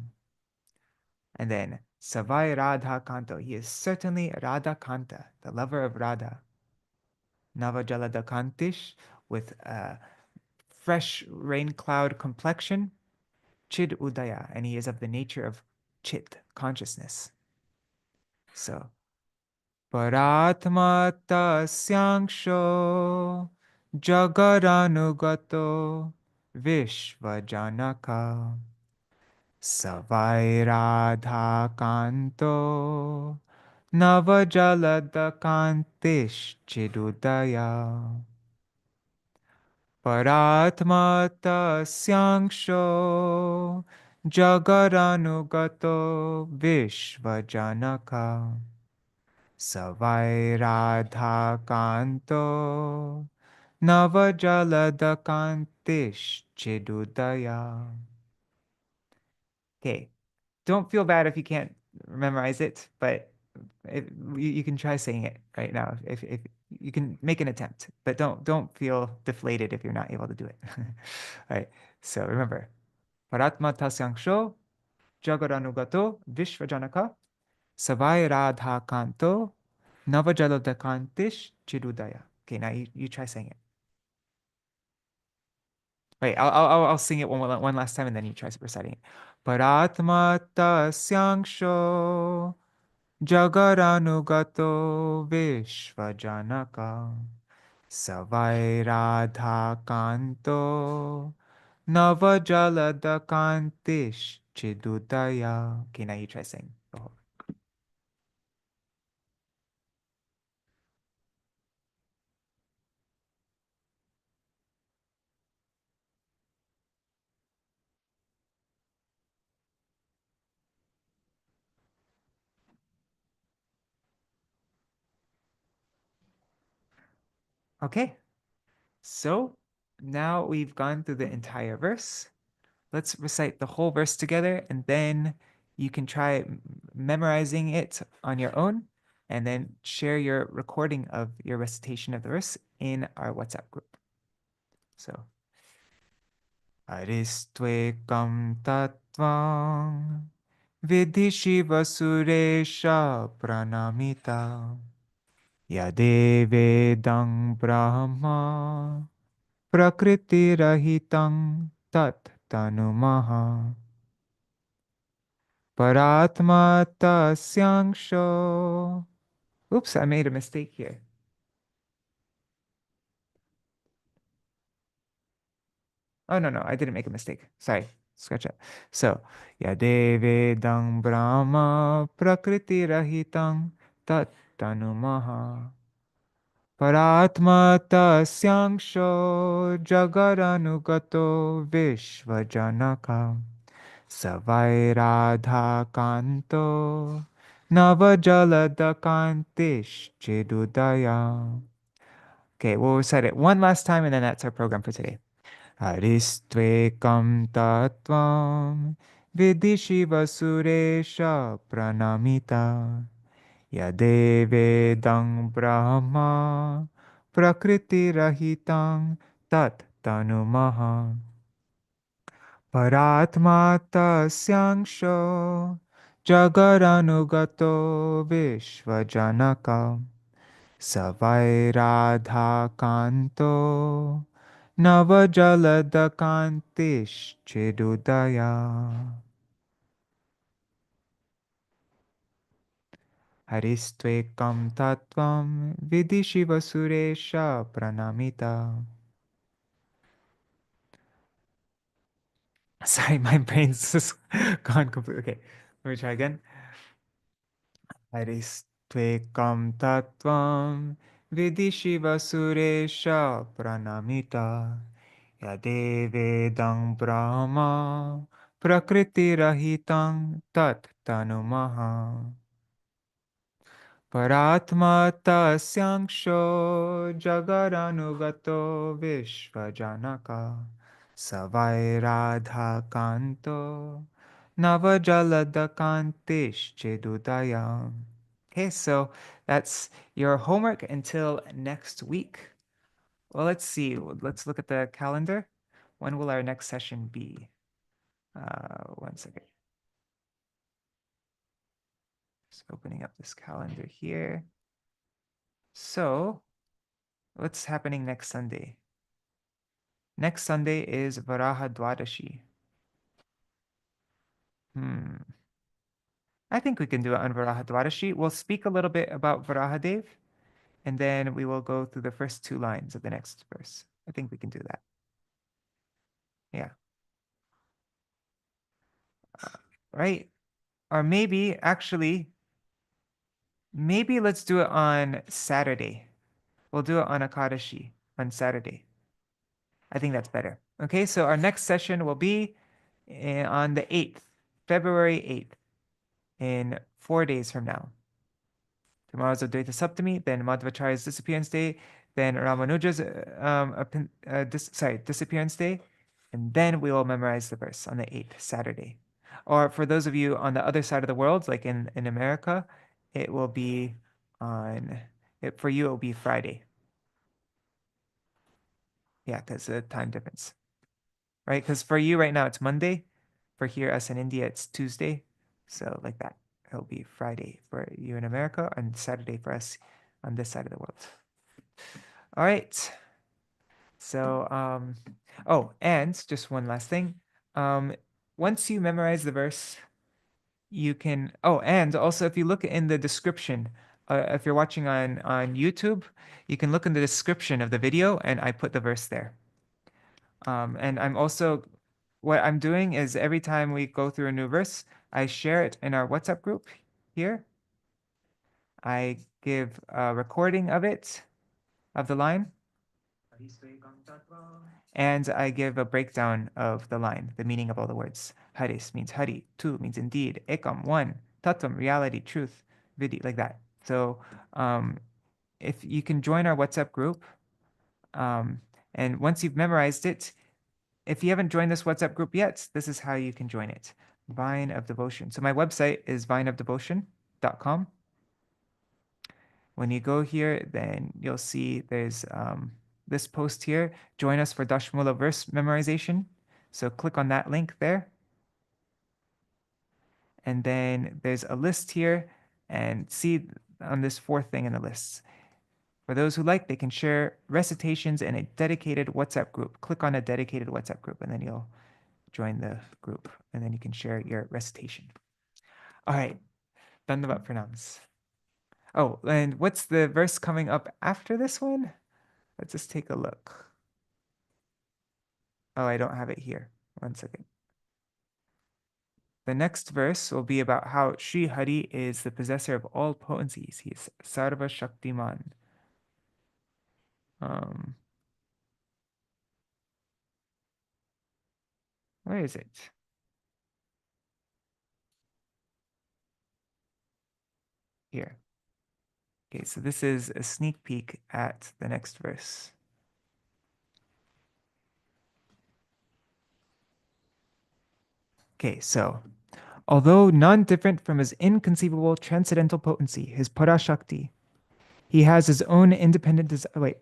And then savai rādhā-kānto. He is certainly rādhā-kānta, the lover of Radha. Nava-jalada-kāntiś, with a fresh rain cloud complexion. Cid-udayaḥ, and he is of the nature of chit, consciousness. So parātmā tasyāṁśo jagad-anugato viśva-janakaḥ savai rādhā-kānto nava-jalada-kāntiś cid-udayaḥ. Parātmā tasyāṁśo jagad-anugato viśva-janakaḥ savai rādhā-kānto nava-jalada-kāntiś cid-udayaḥ. Okay, don't feel bad if you can't memorize it, but you can try saying it right now. If you can make an attempt, but don't feel deflated if you're not able to do it. All right. So remember, parātmā tasyāṁśo jagad-anugato viśva-janakaḥ savai rādhā-kānto nava-jalada-kāntiś cid-udayaḥ. Okay, now you try saying it. Wait, I'll sing it one last time and then you try reciting it. Parātmā tasyāṁśo jagad-anugato viśva-janakaḥ savai rādhā-kānto nava-jalada-kāntiś cid-udayaḥ. Okay, now you try saying the whole. Okay, so now we've gone through the entire verse. Let's recite the whole verse together, and then you can try memorizing it on your own, and then share your recording of your recitation of the verse in our WhatsApp group. So, Aristvekam tattvaṁ vidhi-śiva-sureśa-praṇamitaḥ yadevedaṁ Brahma prakṛti-rahitaṁ tat tanu-mahaḥ parātmā tasyāṁśo. Oops, I made a mistake here. Oh, no, I didn't make a mistake. Sorry, scratch that. So, yadevedaṁ Brahma prakṛti-rahitaṁ tat tanu-mahaḥ parātmā tasyāṁśo jagad-anugato viśva-janakaḥ rādhā-kānto nava-jalada-kāntiś cid-udayaḥ. Okay, we'll recite it one last time, and then that's our program for today. Aristvekam tattvaṁ vidhi-śiva-sureśa-praṇamitaḥ yadevedaṁ Brahma prakṛti-rahitaṁ tat tanu-mahaḥ parātmā tasyāṁśo jagad-anugato viśva-janakaḥ rādhā-kānto nava-jalada-kāntiś cid-udayaḥ. Aristvekam tattvaṁ vidhi-śiva-sureśa-praṇamitaḥ. Sorry, my brain's just gone completely. Okay, let me try again. Aristvekam tattvaṁ vidhi-śiva-sureśa-praṇamitaḥ yadevedaṁ Brahma prakṛti-rahitaṁ tat tanu-mahaḥ parātmā tasyāṁśo jagad-anugato viśva-janakaḥ rādhā-kānto nava-jalada-kāntiś cid-udayaḥ. Okay, so that's your homework until next week. Well, let's see. Let's look at the calendar. When will our next session be? One second. Just opening up this calendar here. So, what's happening next Sunday? Next Sunday is Varaha Dwadashi. I think we can do it on Varaha Dwadashi. We'll speak a little bit about Varahadev, and then we will go through the first two lines of the next verse. I think we can do that. Yeah. Right? Or maybe, actually, maybe let's do it on Saturday. We'll do it on Akadashi on Saturday. I think that's better. Okay, so our next session will be on the 8th, February 8th, in 4 days from now. Tomorrow's Advaita Saptami, then Madhvacharya's disappearance day, then Ramanuja's disappearance day, and then we will memorize the verse on the 8th, Saturday. Or for those of you on the other side of the world, like in America, it will be for you, it will be Friday. Yeah, because of the time difference. Right? Because for you right now, it's Monday. For here, us in India, it's Tuesday. So like that. It'll be Friday for you in America and Saturday for us on this side of the world. All right. So, oh, and just one last thing. Once you memorize the verse, you can, oh, and also if you look in the description, if you're watching on YouTube, you can look in the description of the video and I put the verse there. And I'm also, what I'm doing is every time we go through a new verse, I share it in our WhatsApp group here. I give a recording of it, of the line. And I give a breakdown of the line, the meaning of all the words. Haris means Hari, two means indeed, ekaṁ, one, tattvaṁ, reality, truth, vidhi, like that. So if you can join our WhatsApp group, And once you've memorized it, if you haven't joined this WhatsApp group yet, this is how you can join it. Vine of Devotion. So my website is vineofdevotion.com. When you go here, then you'll see there's this post here. Join us for Daśa-mūla Verse memorization. So click on that link there. And then there's a list here, and see on this fourth thing in the list. For those who like, they can share recitations in a dedicated WhatsApp group. Click on a dedicated WhatsApp group, and then you'll join the group, and then you can share your recitation. All right, Dandavat Pranams. Oh, and what's the verse coming up after this one? Let's just take a look. Oh, I don't have it here. One second. The next verse will be about how Śrī Hari is the possessor of all potencies. He is Sarva Shaktiman. Where is it? Here. Okay, so this is a sneak peek at the next verse. Okay, so although non-different from his inconceivable transcendental potency, his Parashakti, he has his own independent wait.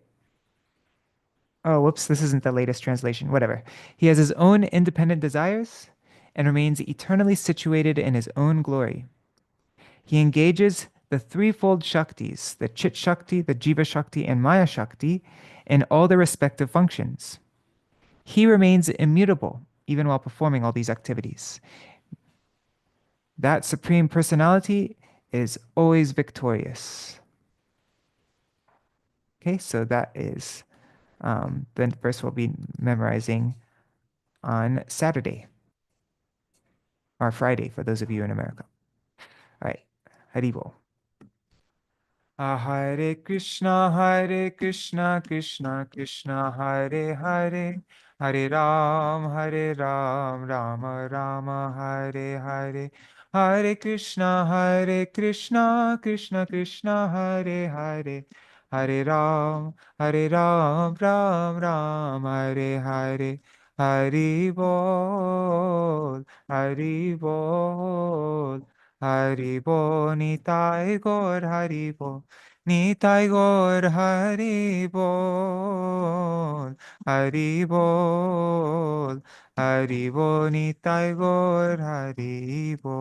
Oh, whoops, this isn't the latest translation. Whatever. He has his own independent desires and remains eternally situated in his own glory. He engages the threefold Shaktis, the Chit Shakti, the Jiva Shakti, and Maya Shakti, in all their respective functions. He remains immutable even while performing all these activities. That Supreme Personality is always victorious. Okay, so that is the verse we'll be memorizing on Saturday or Friday for those of you in America. All right, Haribol. Hare Krishna, Krishna Krishna, Hare Hare, Hare Ram, Rama Rama, Hare Hare, Hare Krishna, Krishna Krishna, Hare Hare, Hare Ram, Ram Ram, Hare Hare, Hari Bol, Hari Bol. Haribo, Nitai Gaur Haribo, Nitai Gaur Haribo, Haribo, Haribo, Nitai Gaur Haribo.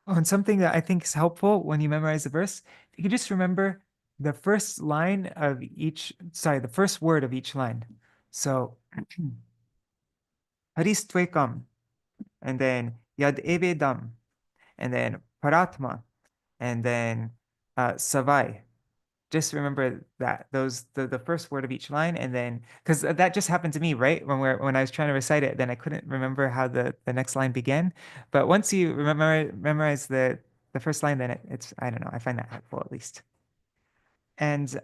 Oh, and something that I think is helpful when you memorize the verse, if you could just remember the first line of each, the first word of each line. So, Haristvekam, and then Yad evedaṁ, and then parātmā, and then savai. Just remember that the first word of each line, and then because that just happened to me, right? When I was trying to recite it, then I couldn't remember how the next line began. But once you memorize the first line, then it's I don't know. I find that helpful at least. And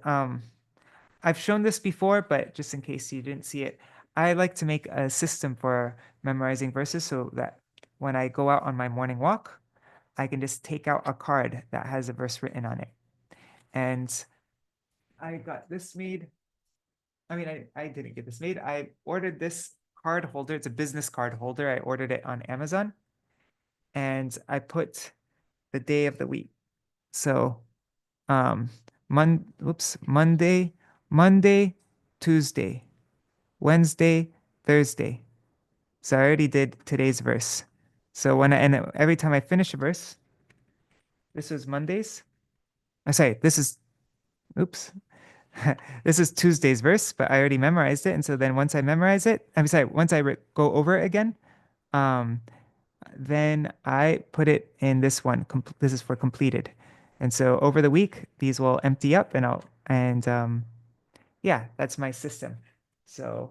I've shown this before, but just in case you didn't see it, I like to make a system for memorizing verses so that when I go out on my morning walk, I can just take out a card that has a verse written on it. And I got this made. I mean, I didn't get this made. I ordered this card holder. It's a business card holder. I ordered it on Amazon. And I put the day of the week. So Monday, Tuesday, Wednesday, Thursday. So I already did today's verse. So every time I finish a verse, this was Mondays. Sorry, this is this is Tuesday's verse, but I already memorized it. And so then once I memorize it, once I go over it again, then I put it in this one. This is for completed. And so over the week, these will empty up yeah, that's my system. So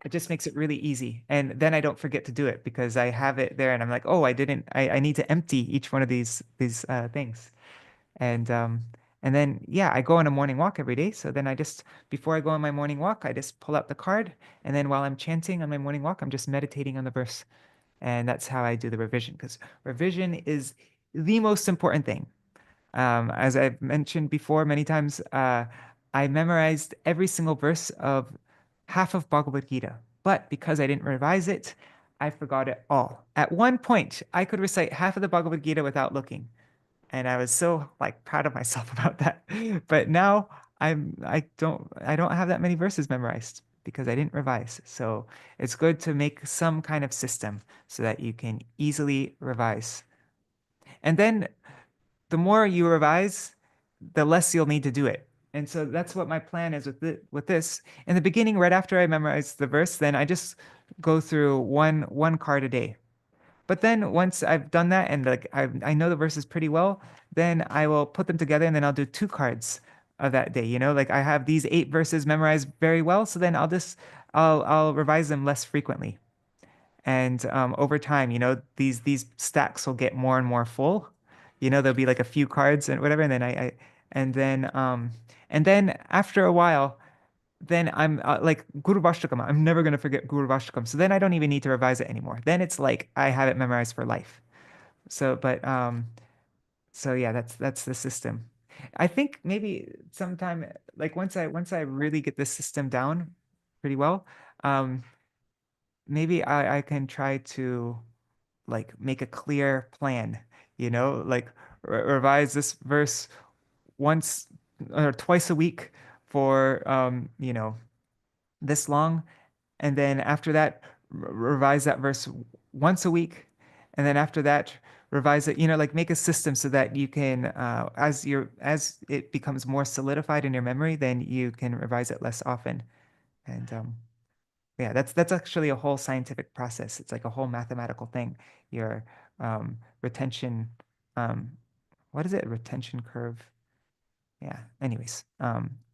it just makes it really easy. And then I don't forget to do it because I have it there and I'm like, oh, I need to empty each one of these things. And then, yeah, I go on a morning walk every day. So then before I go on my morning walk, I just pull out the card. And then while I'm chanting on my morning walk, I'm just meditating on the verse. And that's how I do the revision because revision is the most important thing. As I've mentioned before many times, I memorized every single verse of half of Bhagavad Gita, but because I didn't revise it, I forgot it all. At one point, I could recite half of the Bhagavad Gita without looking, and I was so like proud of myself about that. But now I don't have that many verses memorized because I didn't revise. So it's good to make some kind of system so that you can easily revise. And then the more you revise, the less you'll need to do it. And so that's what my plan is with this. In the beginning, right after I memorize the verse, then I just go through one card a day. But then once I've done that and like I know the verses pretty well, then I will put them together and then I'll do two cards of that day. Like I have these 8 verses memorized very well, so then I'll revise them less frequently. And over time, these stacks will get more and more full. There'll be like a few cards and whatever, and then and then and then after a while, then I'm like Guru Vashtakam. I'm never gonna forget Guru Vashtakam. So then I don't even need to revise it anymore. Then it's like I have it memorized for life. So yeah, that's the system. I think maybe sometime like once I really get this system down pretty well, um, maybe I can try to like make a clear plan, like revise this verse once or twice a week for this long, and then after that revise that verse once a week, and then after that revise it, like make a system so that you can as it becomes more solidified in your memory, then you can revise it less often. And yeah, that's actually a whole scientific process. It's like a whole mathematical thing. Your retention, um, what is it? Retention curve. Yeah. Anyways,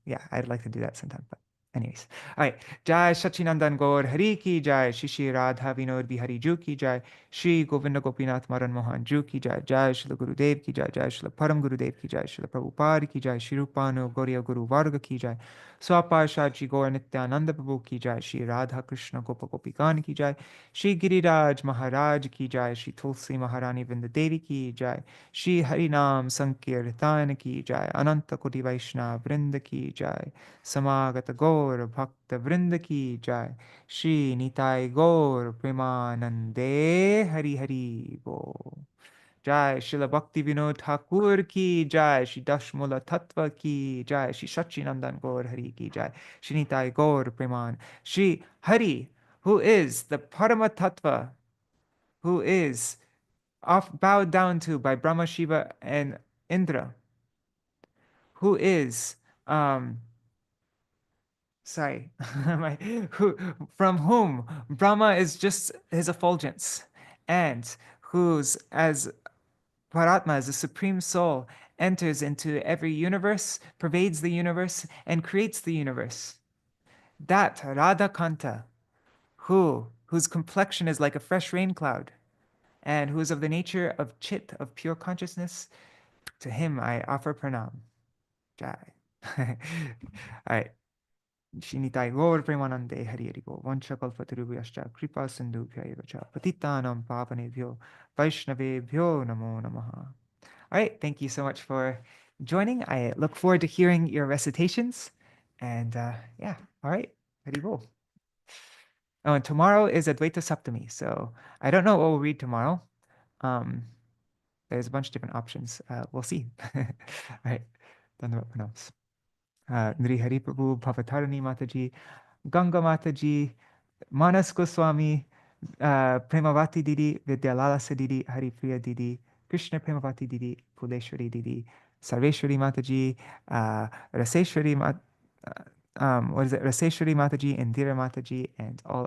yeah, I'd like to do that sometime. But anyways, all right. Jai Sachinandan Gaur Hari ki Jai, Shri Rādhā Vinod Bihari Ju ki Jai, Shri Govinda Gopinath Madan Mohan Ju ki Jai, Jai Shri Gurudev ki Jai, Jai Shri Param Gurudev ki Jai, Shri Prabhupada ki Jai, Shri Rupanu Gauriya Guru Varga ki Jai, Swapashad Shri Gaur Nityananda Prabhu ki Jai, Shri Radha Krishna Gopa Gopikan ki Jai, Shri Giriraj Maharaj ki Jai, Shri Tulsi Maharani Vrinda Devi ki Jai, Shri Harinam Sankirtan ki Jai, Ananta Koti Vaishnava Vrinda ki Jai, Samagata Gaur Bhakta Vrinda ki Jai, Shri Nitai Gaur Premanande Hari Hari Bo. Jai Srila Bhakti Vinod Thakur ki Jai, Shri Daśa-mūla Tattva ki Jai, Shri Sachinandan Gaur Hari ki Jai, Shri Nitai Gaur Preman, Shri Hari, who is the Parama-tattva, who is bowed down to by Brahma, Shiva, and Indra, who is sorry, who from whom Brahma is just his effulgence, and whose as parātmā, as the supreme soul, enters into every universe, pervades the universe, and creates the universe. That rādhā-kānto, whose complexion is like a fresh rain cloud, and who is of the nature of chit, of pure consciousness, to him I offer pranam. Jai. All right. Shinitai Gaur Premanande Hari Hari Bo Vanchakalpatarubhyascha Kripa Sindhubhya Cha Patitanam Pavanebhyo Vaishnavebhyo Namo Namaha. All right, thank you so much for joining. I look forward to hearing your recitations. And yeah, all right, Hari Bo. Oh, and tomorrow is Advaita Saptami, so I don't know what we'll read tomorrow. There's a bunch of different options. We'll see. All right, Dandavat Pranams. Nri Hari Prabhu, Bhavatarani Mataji, Ganga Mataji, Manas Goswami, Premavati Didi, Vidyalalasa Didi, Hari Priya Didi, Krishna Premavati Didi, Puleshwari Didi, Sarveshwari Mataji, Raseshwari Mataji, Indira Mataji, and all